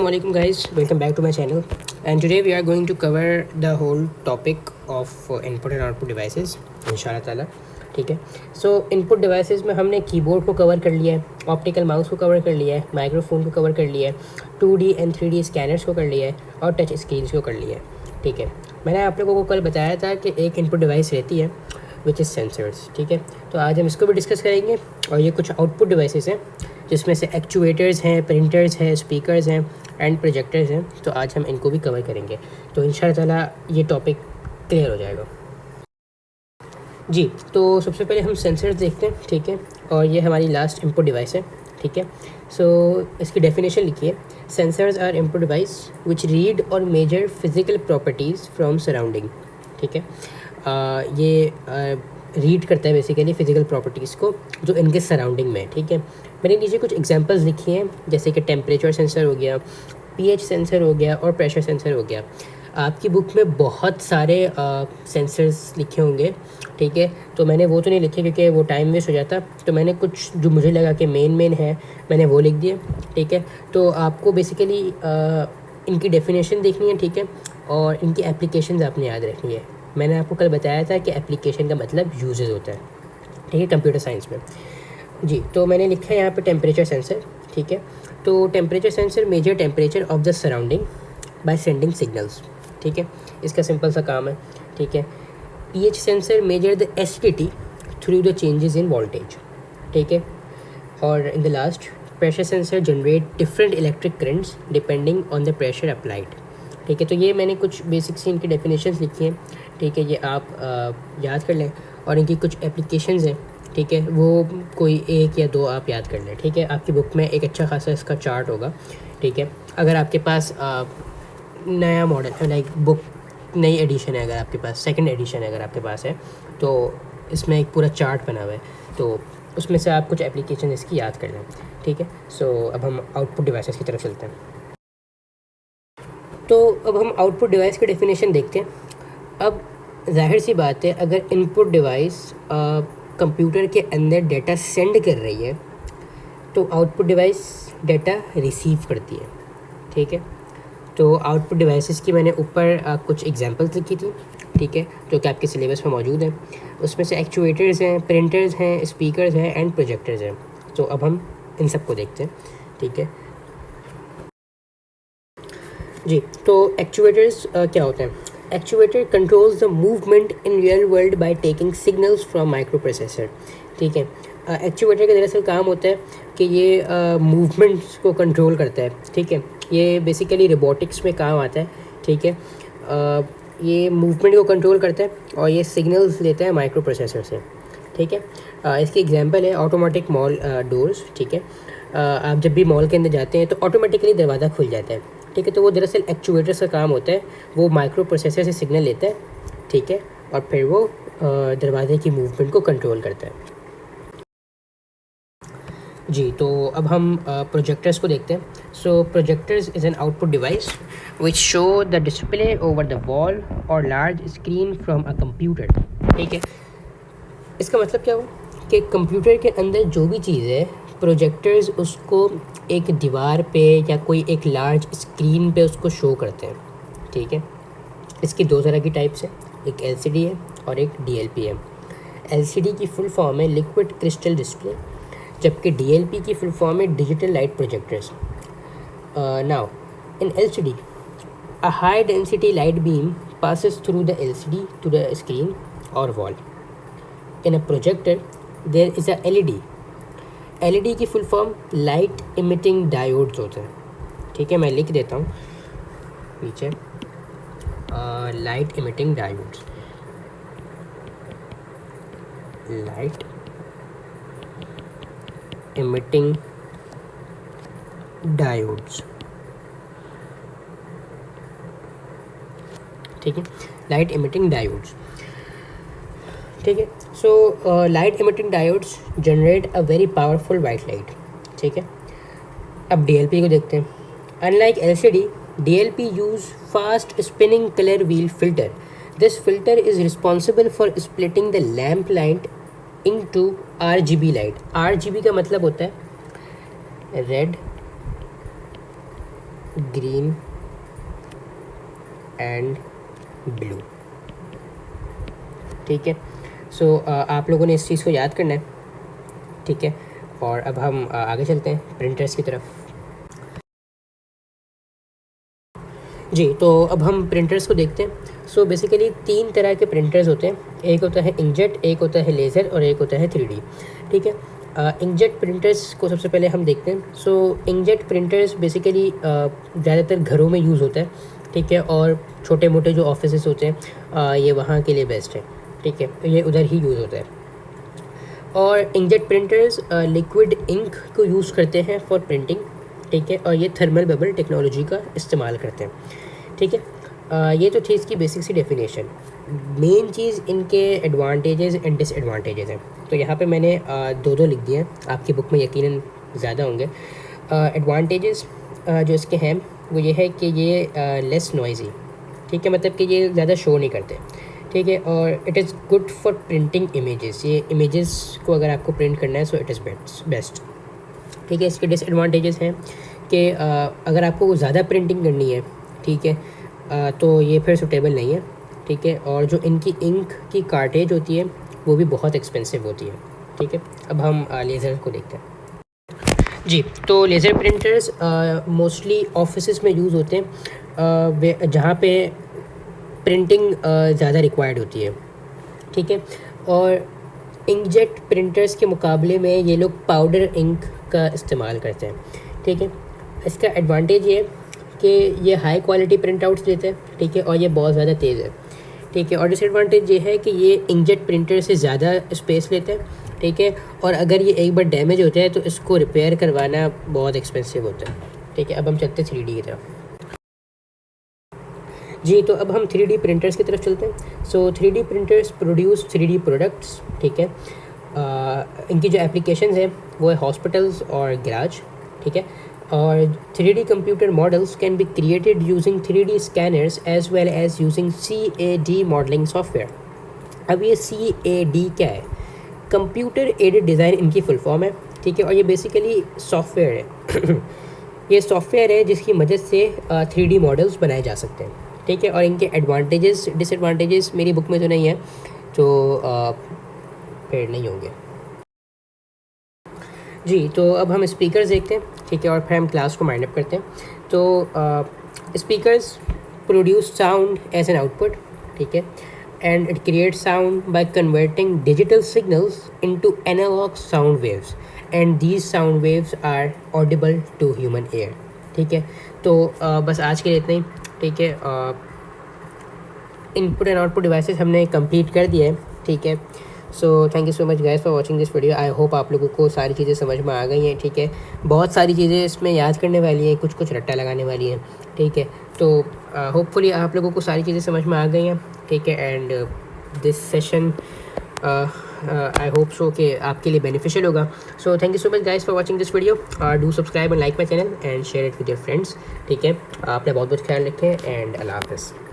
Assalamualaikum guys, welcome back to my channel, and today we are going to cover the whole topic of input and output devices इंशाल्लाह ताला। ठीक है, सो input devices में हमने keyboard को cover कर लिया है, ऑप्टिकल माउस को कवर कर लिया है, माइक्रोफोन को कवर कर लिया है, 2D एंड 3D स्कैनर्स को कर लिया है और टच स्क्रीन्स को कर लिया है। ठीक है, मैंने आप लोगों को कल बताया था कि एक इनपुट डिवाइस रहती है विच इज़ सेंसर्स। ठीक है, तो आज हम इसको भी डिस्कस करेंगे। और ये कुछ आउटपुट डिवाइसेस हैं जिसमें से एक्चुएटर्स हैं, प्रिंटर्स हैं, स्पीकर्स हैं एंड प्रोजेक्टर्स हैं। तो आज हम इनको भी कवर करेंगे, तो इंशाल्लाह ताला ये टॉपिक क्लियर हो जाएगा जी। तो सबसे पहले हम सेंसर्स देखते हैं। ठीक है, और ये हमारी लास्ट इनपुट डिवाइस है। ठीक है, सो इसकी डेफिनेशन लिखिए। Sensors are input device which read और measure physical properties from surrounding. ठीक है, ये रीड करता है बेसिकली फ़िज़िकल प्रॉपर्टीज़ को जो इनके सराउंडिंग में है। ठीक है, मैंने नीचे कुछ एग्जांपल्स लिखी हैं, जैसे कि टेम्परेचर सेंसर हो गया, पीएच सेंसर हो गया और प्रेशर सेंसर हो गया। आपकी बुक में बहुत सारे सेंसर्स लिखे होंगे। ठीक है, तो मैंने वो तो नहीं लिखे क्योंकि वो टाइम वेस्ट हो जाता, तो मैंने कुछ जो मुझे लगा कि मेन है मैंने वो लिख दिए। ठीक है, तो आपको बेसिकली इनकी डेफिनेशन देखनी है। ठीक है, और इनकी एप्लीकेशंस आपने याद रखनी है। मैंने आपको कल बताया था कि एप्लीकेशन का मतलब यूजेस होता है। ठीक है, कंप्यूटर साइंस में जी। तो मैंने लिखा है यहाँ पे टेम्परेचर सेंसर। ठीक है, तो temperature sensor measure temperature of the surrounding by sending signals. ठीक है, इसका सिंपल सा काम है। ठीक है, pH sensor measure the acidity through the changes in voltage. ठीक है, और in the last pressure sensor generate different electric currents depending on the pressure applied. ठीक है, तो ये मैंने कुछ बेसिक सी इनकी डेफिनेशंस लिखी हैं। ठीक है, ये आप याद कर लें, और इनकी कुछ एप्लीकेशंस हैं। ठीक है, वो कोई एक या दो आप याद कर लें। ठीक है, आपकी बुक में एक अच्छा खासा इसका चार्ट होगा। ठीक है, अगर आपके पास नया मॉडल लाइक बुक नई एडिशन है, अगर आपके पास सेकंड एडिशन है अगर आपके पास है, तो इसमें एक पूरा चार्ट बना हुआ है, तो उसमें से आप कुछ एप्लीकेशन इसकी याद कर लें। ठीक है, सो अब हम आउटपुट डिवाइसेस की तरफ चलते हैं। तो अब हम आउटपुट डिवाइस की डेफिनेशन देखते हैं। अब जाहिर सी बात है, अगर इनपुट डिवाइस कंप्यूटर के अंदर डेटा सेंड कर रही है तो आउटपुट डिवाइस डेटा रिसीव करती है। ठीक है, तो आउटपुट डिवाइसेस की मैंने ऊपर कुछ एग्जांपल्स लिखी थी। ठीक है, जो कि आपके सिलेबस में मौजूद हैं। उसमें से एक्चुएटर्स हैं, प्रिंटर्स हैं, स्पीकर्स हैं एंड प्रोजेक्टर्स हैं। तो अब हम इन सब को देखते हैं। ठीक है जी, तो एक्चुएटर्स क्या होते हैं? Actuator controls the movement in real world by taking signals from micro processor. ठीक है, एक्चुएटर का दरअसल काम होता है कि ये मूवमेंट्स को कंट्रोल करता है। ठीक है, ये बेसिकली रोबोटिक्स में काम आता है। ठीक है, ये मूवमेंट को कंट्रोल करता है और ये सिग्नल्स लेता है माइक्रो प्रोसेसर से। ठीक है, इसकी एग्जांपल है ऑटोमेटिक मॉल डोर्स। ठीक है, आप जब भी मॉल के अंदर जाते हैं तो ऑटोमेटिकली दरवाज़ा खुल जाता है। ठीक है, तो वो दरअसल एक्चुएटर्स का काम होता है, वो माइक्रो प्रोसेसर से सिग्नल लेता है। ठीक है, और फिर वो दरवाजे की मूवमेंट को कंट्रोल करता है जी। तो अब हम प्रोजेक्टर्स को देखते हैं। So projectors is an output device which show the display over the wall और large screen from a computer. ठीक है, इसका मतलब क्या हुआ कि कंप्यूटर के अंदर जो भी चीज़ है, प्रोजेक्टर्स उसको एक दीवार पे या कोई एक लार्ज स्क्रीन पे उसको शो करते हैं। ठीक है, इसकी दो तरह की टाइप्स हैं, एक एलसीडी है और एक डीएलपी है। एलसीडी की फुल फॉर्म है लिक्विड क्रिस्टल डिस्प्ले, जबकि डीएलपी की फुल फॉर्म है digital light projectors. Now in LCD a high density light beam passes through the LCD to the screen or wall. In a projector there is a LED. LED की full form light emitting diodes होते हैं। ठीक है, मैं लिख देता हूँ नीचे, light emitting diodes, light emitting diodes. ठीक है, लाइट इमिटिंग डायोड्स। ठीक है, so light emitting diodes generate a very powerful white light. ठीक है, अब डीएलपी को देखते हैं। Unlike LCD, DLP use fast spinning colour wheel filter. This filter is responsible for splitting the lamp light into RGB light. RGB का मतलब होता है रेड, ग्रीन एंड ब्लू। ठीक है, सो आप लोगों ने इस चीज़ को याद करना है। ठीक है, और अब हम आगे चलते हैं प्रिंटर्स की तरफ। जी, तो अब हम प्रिंटर्स को देखते हैं। सो बेसिकली 3 तरह के प्रिंटर्स होते हैं, एक होता है इंकजेट, एक होता है लेज़र और एक होता है 3D। ठीक है, इंकजेट प्रिंटर्स को सबसे पहले हम देखते हैं। सो इंकजेट प्रिंटर्स बेसिकली ज़्यादातर घरों में यूज़ होता है। ठीक है, और छोटे मोटे जो ऑफिसेस होते हैं ये वहाँ के लिए बेस्ट है। ठीक है, ये उधर ही यूज़ होता है। और इंकजेट प्रिंटर्स लिक्विड इंक को यूज़ करते हैं फॉर प्रिंटिंग। ठीक है, और ये थर्मल बबल टेक्नोलॉजी का इस्तेमाल करते हैं। ठीक है, ये तो थी इसकी बेसिक सी डेफिनेशन। मेन चीज़ इनके एडवांटेजेस एंड डिसएडवांटेजेस हैं, तो यहाँ पे मैंने दो दिख दिए हैं, आपकी बुक में यकीनन ज़्यादा होंगे। एडवांटेजेस जो इसके हैं वो ये है कि ये लेस नॉइजी। ठीक है, मतलब कि ये ज़्यादा शो नहीं करते। ठीक है, और it is good for printing images. ये इमेजेस को अगर आपको प्रिंट करना है सो इट इज़ बेस्ट। ठीक है, इसके डिसएडवांटेजेस हैं कि अगर आपको ज़्यादा प्रिंटिंग करनी है, ठीक है, तो ये फिर सूटेबल नहीं है। ठीक है, और जो इनकी इंक की कार्टेज होती है वो भी बहुत एक्सपेंसिव होती है। ठीक है, अब हम लेज़र को देखते हैं। जी, तो लेज़र प्रिंटर्स मोस्टली ऑफिसेस में यूज़ होते हैं जहाँ पे प्रिंटिंग ज़्यादा रिक्वायर्ड होती है। ठीक है, और इंकजेट प्रिंटर्स के मुकाबले में ये लोग पाउडर इंक का इस्तेमाल करते हैं। ठीक है, इसका एडवांटेज ये है कि ये हाई क्वालिटी प्रिंट आउट्स देते हैं। ठीक है, और ये बहुत ज़्यादा तेज़ है। ठीक है, और डिसएडवांटेज ये है कि ये इंकजेट प्रिंटर से ज़्यादा स्पेस लेते हैं। ठीक है, और अगर ये एक बार डैमेज होता है तो इसको रिपेयर करवाना बहुत एक्सपेंसिव होता है। ठीक है, अब हम चलते हैं 3D की तरफ। जी, तो अब हम 3D प्रिंटर्स की तरफ चलते हैं। सो 3D printers produce 3D products. ठीक है, इनकी जो एप्लीकेशंस हैं वो है हॉस्पिटल्स और गैराज। ठीक है, और 3D computer models can be created using 3D scanners as well as using CAD modelling software. अब ये CAD क्या है? कंप्यूटर एडेड डिज़ाइन इनकी फुल फॉर्म है। ठीक है, और ये बेसिकली सॉफ्टवेयर है ये सॉफ्टवेयर है जिसकी मदद से 3D मॉडल्स बनाए जा सकते हैं। ठीक है, और इनके एडवांटेजेस डिसएडवांटेजेस मेरी बुक में तो नहीं है, तो फिर नहीं होंगे। जी, तो अब हम स्पीकर्स देखते हैं। ठीक है, और फिर हम क्लास को माइंड अप करते हैं। तो speakers produce sound as an output. ठीक है, and it creates sound by converting digital signals into analogue sound waves and these sound waves are audible to human ear. ठीक है, तो बस आज के लिए इतना ही। ठीक है, इनपुट एंड आउटपुट डिवाइसेस हमने कंप्लीट कर दिया है। ठीक है, so thank you so much guys for watching this video. I hope आप लोगों को सारी चीज़ें समझ में आ गई हैं। ठीक है, बहुत सारी चीज़ें इसमें याद करने वाली हैं, कुछ कुछ रट्टा लगाने वाली हैं। ठीक है, तो होपफुली आप लोगों को सारी चीज़ें समझ में आ गई हैं। ठीक है, and this session I hope so कि आपके लिए बेनिफिशियल होगा। So thank you so much guys for watching this video. Do subscribe and like my channel and share it with your friends. ठीक है, आपने बहुत बहुत ख्याल रखें एंड अल्लाह हाफ़िज़।